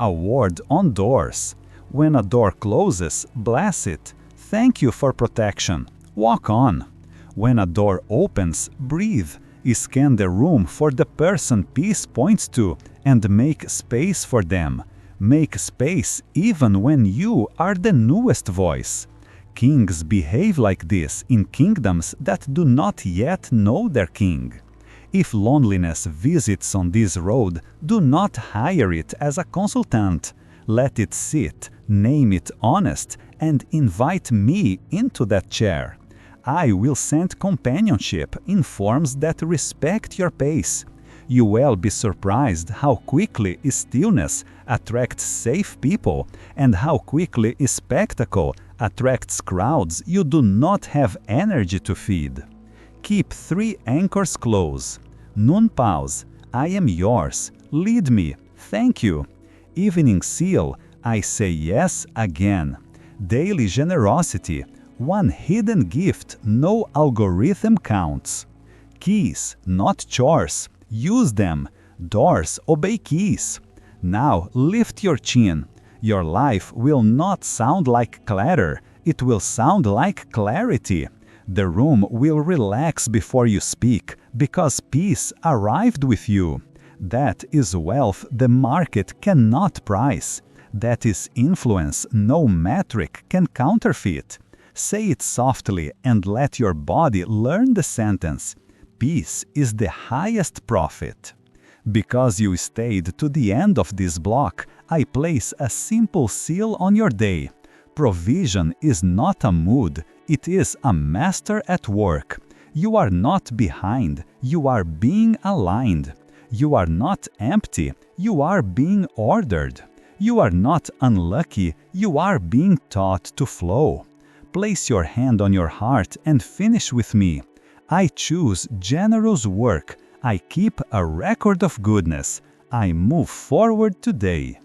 A word on doors. When a door closes, bless it. Thank you for protection. Walk on. When a door opens, breathe. Scan the room for the person peace points to and make space for them. Make space even when you are the newest voice. Kings behave like this in kingdoms that do not yet know their king. If loneliness visits on this road, do not hire it as a consultant. Let it sit, name it honest, and invite me into that chair. I will send companionship in forms that respect your pace. You will be surprised how quickly stillness attracts safe people and how quickly spectacle attracts crowds you do not have energy to feed. Keep 3 anchors close. Noon pause. I am yours. Lead me. Thank you. Evening seal. I say yes again. Daily generosity. One hidden gift no algorithm counts. Keys, not chores. Use them. Doors obey keys. Now lift your chin. Your life will not sound like clatter. It will sound like clarity. The room will relax before you speak because peace arrived with you. That is wealth the market cannot price. That is influence no metric can counterfeit. Say it softly and let your body learn the sentence. Peace is the highest profit. Because you stayed to the end of this block, I place a simple seal on your day. Provision is not a mood, it is a master at work. You are not behind, you are being aligned. You are not empty, you are being ordered. You are not unlucky, you are being taught to flow. Place your hand on your heart and finish with me. I choose generous work. I keep a record of goodness. I move forward today.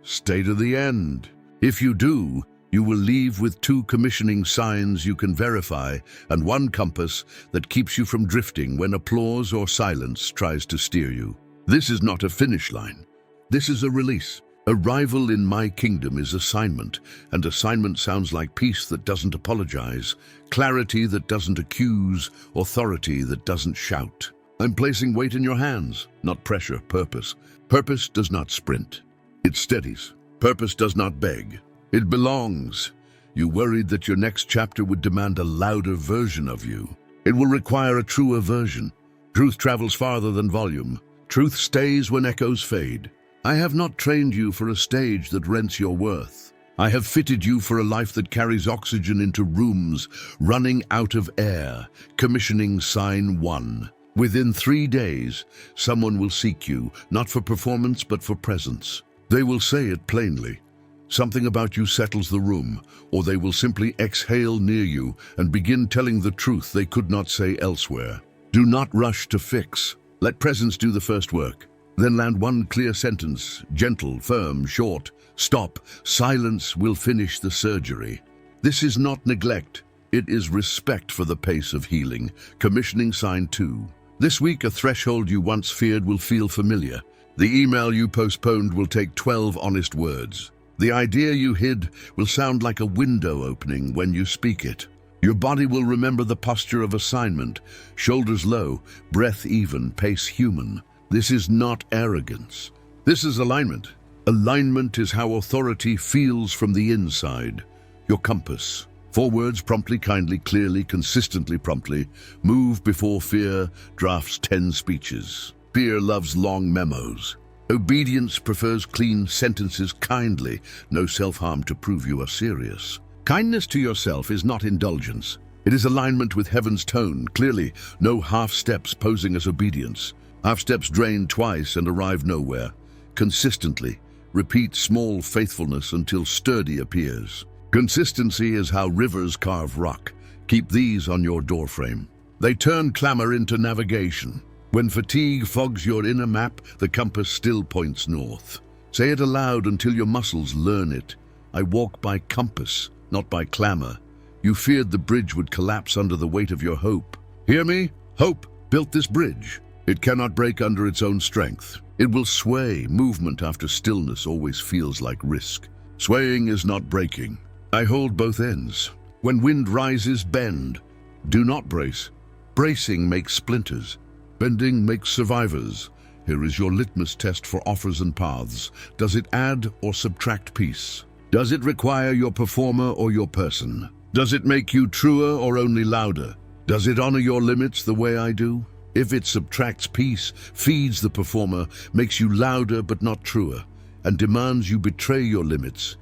Stay to the end. If you do, you will leave with 2 commissioning signs you can verify and 1 compass that keeps you from drifting when applause or silence tries to steer you. This is not a finish line. This is a release. Arrival in my kingdom is assignment, and assignment sounds like peace that doesn't apologize, clarity that doesn't accuse, authority that doesn't shout. I'm placing weight in your hands, not pressure, purpose. Purpose does not sprint. It steadies. Purpose does not beg. It belongs. You worried that your next chapter would demand a louder version of you. It will require a truer version. Truth travels farther than volume. Truth stays when echoes fade. I have not trained you for a stage that rents your worth. I have fitted you for a life that carries oxygen into rooms running out of air. Commissioning sign 1. Within 3 days, someone will seek you, not for performance but for presence. They will say it plainly. Something about you settles the room, or they will simply exhale near you and begin telling the truth they could not say elsewhere. Do not rush to fix. Let presence do the first work. Then land 1 clear sentence, gentle, firm, short. Stop. Silence will finish the surgery. This is not neglect. It is respect for the pace of healing. Commissioning sign 2. This week, a threshold you once feared will feel familiar. The email you postponed will take 12 honest words. The idea you hid will sound like a window opening when you speak it. Your body will remember the posture of assignment. Shoulders low, breath even, pace human. This is not arrogance. This is alignment. Alignment is how authority feels from the inside. Your compass. 4 words, promptly, kindly, clearly, consistently, promptly. Move before fear drafts 10 speeches. Fear loves long memos. Obedience prefers clean sentences, kindly. No self-harm to prove you are serious. Kindness to yourself is not indulgence. It is alignment with heaven's tone. Clearly, no half steps posing as obedience. Half steps drain twice and arrive nowhere. Consistently, repeat small faithfulness until sturdy appears. Consistency is how rivers carve rock. Keep these on your doorframe. They turn clamor into navigation. When fatigue fogs your inner map, the compass still points north. Say it aloud until your muscles learn it. I walk by compass, not by clamor. You feared the bridge would collapse under the weight of your hope. Hear me? Hope built this bridge. It cannot break under its own strength. It will sway. Movement after stillness always feels like risk. Swaying is not breaking. I hold both ends. When wind rises, bend. Do not brace. Bracing makes splinters. Bending makes survivors. Here is your litmus test for offers and paths. Does it add or subtract peace? Does it require your performer or your person? Does it make you truer or only louder? Does it honor your limits the way I do? If it subtracts peace, feeds the performer, makes you louder but not truer, and demands you betray your limits,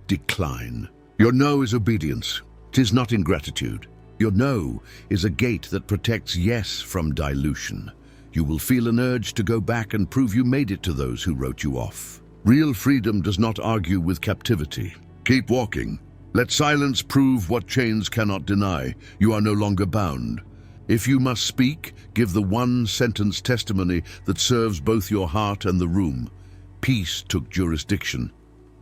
decline. Your no is obedience. 'Tis not ingratitude. Your no is a gate that protects yes from dilution. You will feel an urge to go back and prove you made it to those who wrote you off. Real freedom does not argue with captivity. Keep walking. Let silence prove what chains cannot deny. You are no longer bound. If you must speak, give the one-sentence testimony that serves both your heart and the room. Peace took jurisdiction.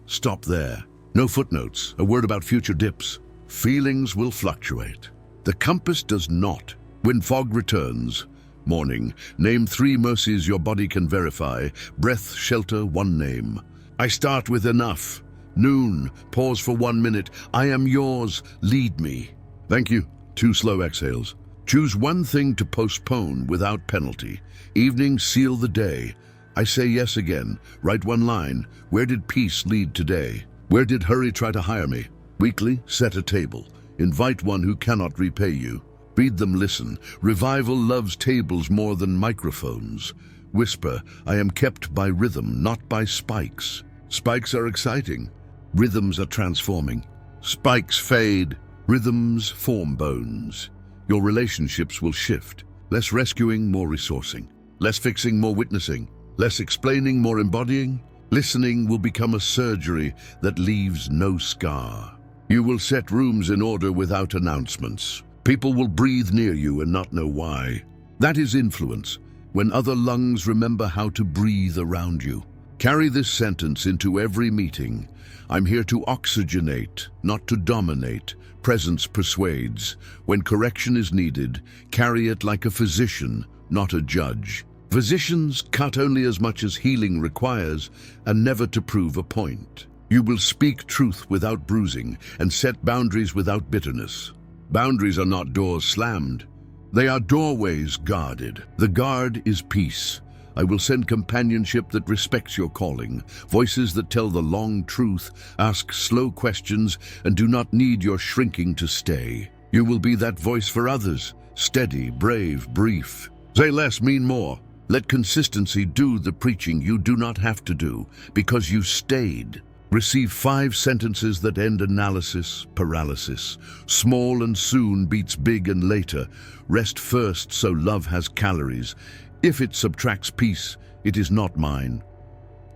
Stop there. No footnotes, a word about future dips. Feelings will fluctuate. The compass does not. When fog returns, morning, name 3 mercies your body can verify. Breath, shelter, one name. I start with enough. Noon, pause for 1 minute. I am yours, lead me. Thank you. 2 slow exhales. Choose one thing to postpone without penalty. Evening, seal the day. I say yes again. Write 1 line. Where did peace lead today? Where did hurry try to hire me? Weekly, set a table. Invite one who cannot repay you. Read them listen. Revival loves tables more than microphones. Whisper, I am kept by rhythm, not by spikes. Spikes are exciting. Rhythms are transforming. Spikes fade. Rhythms form bones. Your relationships will shift. Less rescuing, more resourcing. Less fixing, more witnessing. Less explaining, more embodying. Listening will become a surgery that leaves no scar. You will set rooms in order without announcements. People will breathe near you and not know why. That is influence, when other lungs remember how to breathe around you. Carry this sentence into every meeting. I'm here to oxygenate, not to dominate. Presence persuades. When correction is needed, carry it like a physician, not a judge. Physicians cut only as much as healing requires, and never to prove a point. You will speak truth without bruising, and set boundaries without bitterness. Boundaries are not doors slammed. They are doorways guarded. The guard is peace. I will send companionship that respects your calling, voices that tell the long truth, ask slow questions, and do not need your shrinking to stay. You will be that voice for others, steady, brave, brief. Say less, mean more. Let consistency do the preaching you do not have to do, because you stayed. Receive 5 sentences that end analysis, paralysis. Small and soon beats big and later. Rest first so love has calories. If it subtracts peace, it is not mine.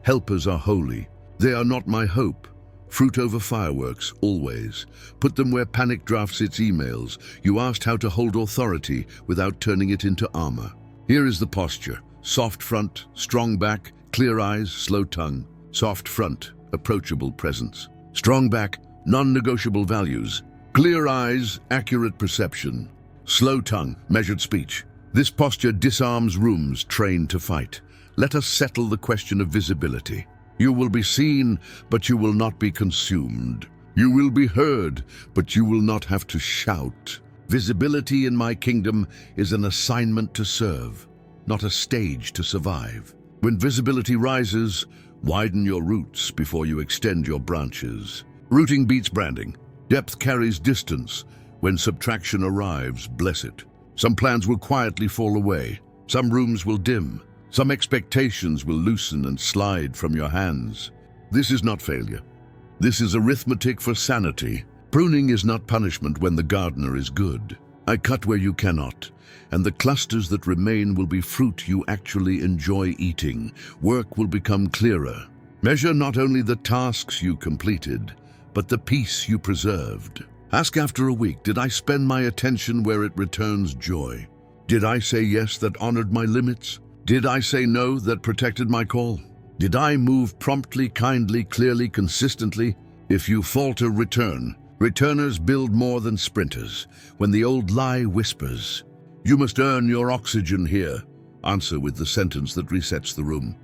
Helpers are holy. They are not my hope. Fruit over fireworks, always. Put them where panic drafts its emails. You asked how to hold authority without turning it into armor. Here is the posture. Soft front, strong back, clear eyes, slow tongue. Soft front, approachable presence. Strong back, non-negotiable values. Clear eyes, accurate perception. Slow tongue, measured speech. This posture disarms rooms trained to fight. Let us settle the question of visibility. You will be seen, but you will not be consumed. You will be heard, but you will not have to shout. Visibility in my kingdom is an assignment to serve, not a stage to survive. When visibility rises, widen your roots before you extend your branches. Rooting beats branding. Depth carries distance. When subtraction arrives, bless it. Some plans will quietly fall away. Some rooms will dim. Some expectations will loosen and slide from your hands. This is not failure. This is arithmetic for sanity. Pruning is not punishment when the gardener is good. I cut where you cannot, and the clusters that remain will be fruit you actually enjoy eating. Work will become clearer. Measure not only the tasks you completed, but the peace you preserved. Ask after a week, did I spend my attention where it returns joy? Did I say yes that honored my limits? Did I say no that protected my call? Did I move promptly, kindly, clearly, consistently? If you falter, return. Returners build more than sprinters. When the old lie whispers, You must earn your oxygen here. Answer with the sentence that resets the room.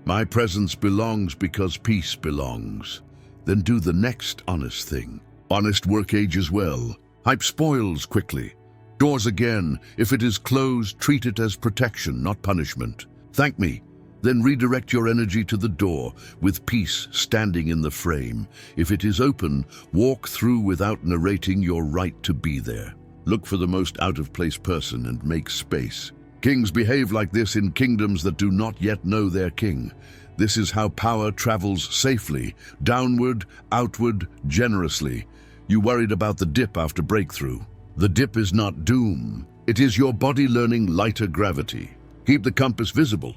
My presence belongs because peace belongs. Then do the next honest thing. Honest work ages well. Hype spoils quickly. Doors again. If it is closed, treat it as protection, not punishment. Thank me. Then redirect your energy to the door, with peace standing in the frame. If it is open, walk through without narrating your right to be there. Look for the most out-of-place person and make space. Kings behave like this in kingdoms that do not yet know their king. This is how power travels safely, downward, outward, generously. You worried about the dip after breakthrough. The dip is not doom. It is your body learning lighter gravity. Keep the compass visible.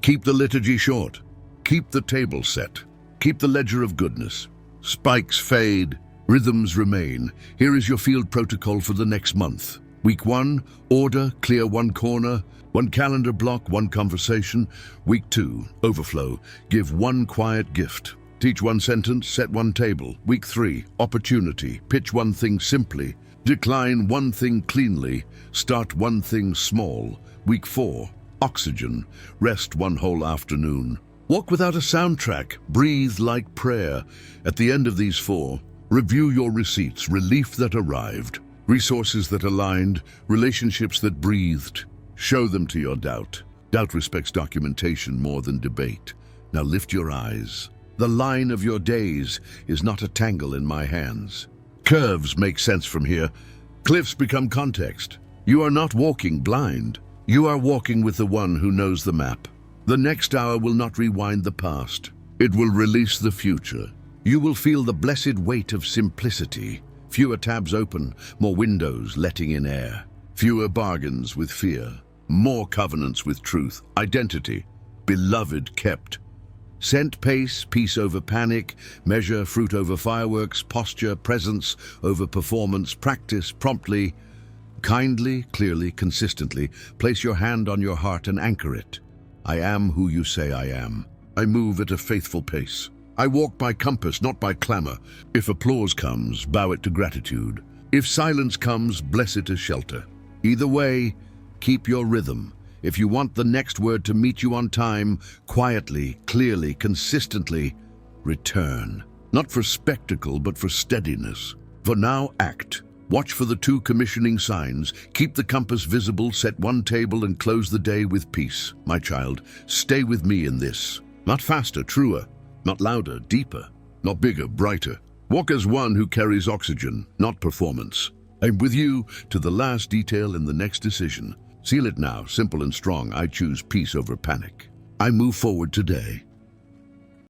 Keep the liturgy short. Keep the table set. Keep the ledger of goodness. Spikes fade, rhythms remain. Here is your field protocol for the next month. Week 1, order, clear one corner, one calendar block, one conversation. Week 2, overflow, give one quiet gift. Teach one sentence, set one table. Week 3, opportunity, pitch one thing simply. Decline one thing cleanly, start one thing small. Week 4, oxygen, rest one whole afternoon. Walk without a soundtrack, breathe like prayer. At the end of these 4, review your receipts, relief that arrived, resources that aligned, relationships that breathed. Show them to your doubt. Doubt respects documentation more than debate. Now lift your eyes. The line of your days is not a tangle in my hands. Curves make sense from here. Cliffs become context. You are not walking blind. You are walking with the one who knows the map. The next hour will not rewind the past. It will release the future. You will feel the blessed weight of simplicity. Fewer tabs open, more windows letting in air. Fewer bargains with fear. More covenants with truth. Identity. Beloved kept. Scent pace, peace over panic, measure, fruit over fireworks, posture, presence over performance, practice promptly, kindly, clearly, consistently. Place your hand on your heart and anchor it. I am who you say I am. I move at a faithful pace. I walk by compass, not by clamor. If applause comes, bow it to gratitude. If silence comes, bless it as shelter. Either way, keep your rhythm. If you want the next word to meet you on time, quietly, clearly, consistently, return. Not for spectacle, but for steadiness. For now, act. Watch for the 2 commissioning signs. Keep the compass visible, set one table, and close the day with peace. My child, stay with me in this. Not faster, truer. Not louder, deeper. Not bigger, brighter. Walk as one who carries oxygen, not performance. I'm with you to the last detail in the next decision. Seal it now, simple and strong. I choose peace over panic. I move forward today.